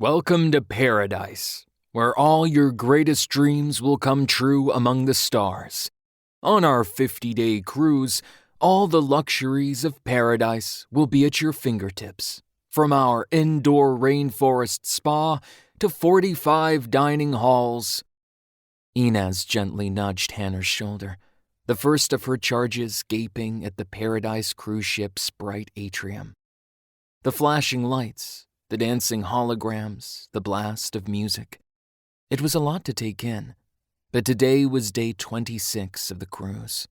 Welcome to paradise, where all your greatest dreams will come true among the stars. On our 50-day cruise, all the luxuries of paradise will be at your fingertips. From our indoor rainforest spa to 45 dining halls. Inez gently nudged Hannah's shoulder, the first of her charges gaping at the Paradise cruise ship's bright atrium. The flashing lights, the dancing holograms, the blast of music. It was a lot to take in, but today was day 26 of the cruise.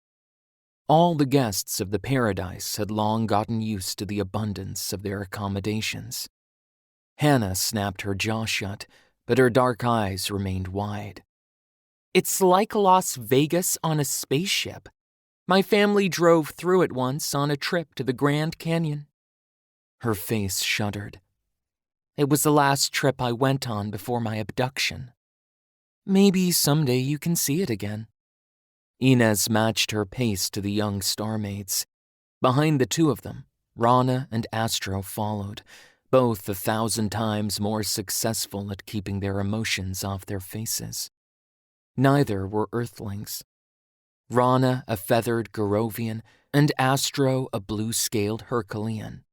All the guests of the Paradise had long gotten used to the abundance of their accommodations. Hannah snapped her jaw shut, but her dark eyes remained wide. It's like Las Vegas on a spaceship. My family drove through it once on a trip to the Grand Canyon. Her face shuddered. It was the last trip I went on before my abduction. Maybe someday you can see it again. Inez matched her pace to the young starmaids. Behind the two of them, Rana and Astro followed, both 1,000 times more successful at keeping their emotions off their faces. Neither were Earthlings. Rana a feathered Garovian, and Astro a blue-scaled Herculean.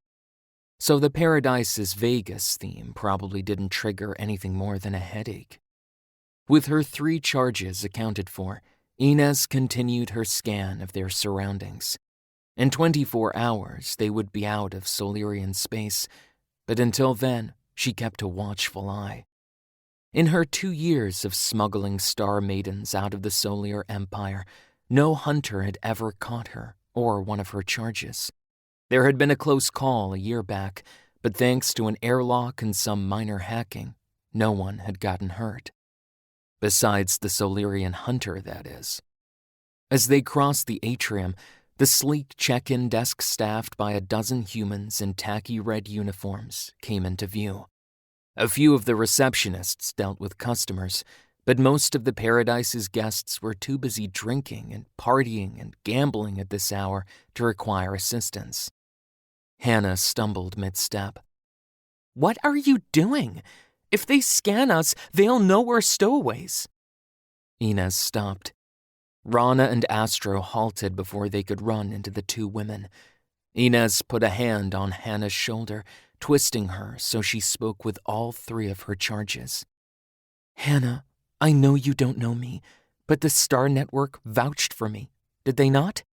So the Paradise's Vegas theme probably didn't trigger anything more than a headache. With her 3 charges accounted for, Inez continued her scan of their surroundings. In 24 hours, they would be out of Solarian space, but until then, she kept a watchful eye. In her 2 years of smuggling star maidens out of the Solar Empire, no hunter had ever caught her or one of her charges. There had been a close call a year back, but thanks to an airlock and some minor hacking, no one had gotten hurt. Besides the Solarian hunter, that is. As they crossed the atrium, the sleek check-in desk staffed by a dozen humans in tacky red uniforms came into view. A few of the receptionists dealt with customers, but most of the Paradise's guests were too busy drinking and partying and gambling at this hour to require assistance. Hannah stumbled mid-step. What are you doing? If they scan us, they'll know we're stowaways. Inez stopped. Rana and Astro halted before they could run into the 2 women. Inez put a hand on Hannah's shoulder, twisting her so she spoke with all 3 of her charges. Hannah, I know you don't know me, but the Star Network vouched for me, did they not?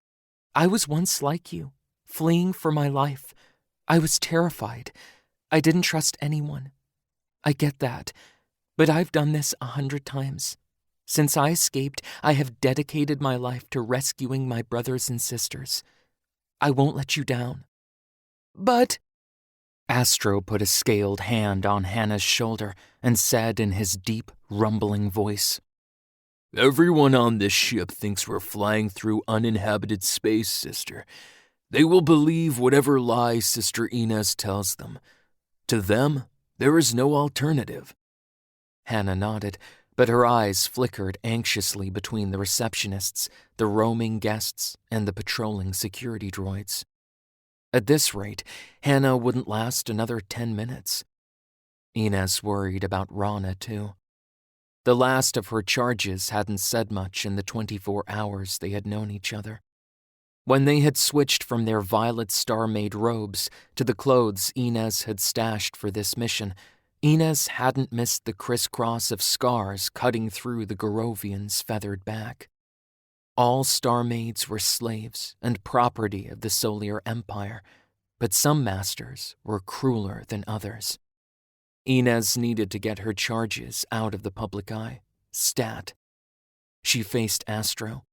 I was once like you, fleeing for my life. I was terrified. I didn't trust anyone. I get that, but I've done this 100 times. Since I escaped, I have dedicated my life to rescuing my brothers and sisters. I won't let you down. But... Astro put a scaled hand on Hannah's shoulder and said in his deep, rumbling voice, "Everyone on this ship thinks we're flying through uninhabited space, sister. They will believe whatever lie Sister Inez tells them. To them, there is no alternative." Hannah nodded, but her eyes flickered anxiously between the receptionists, the roaming guests, and the patrolling security droids. At this rate, Hannah wouldn't last another 10 minutes. Inez worried about Rana, too. The last of her charges hadn't said much in the 24 hours they had known each other. When they had switched from their violet star-made robes to the clothes Inez had stashed for this mission, Inez hadn't missed the crisscross of scars cutting through the Garovian's feathered back. All starmaids were slaves and property of the Solar Empire, but some masters were crueler than others. Inez needed to get her charges out of the public eye, stat. She faced Astro.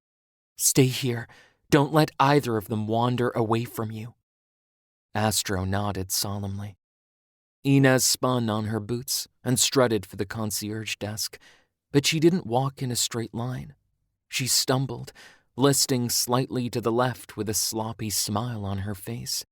"Stay here. Don't let either of them wander away from you." Astro nodded solemnly. Inez spun on her boots and strutted for the concierge desk, but she didn't walk in a straight line. She stumbled, listing slightly to the left with a sloppy smile on her face.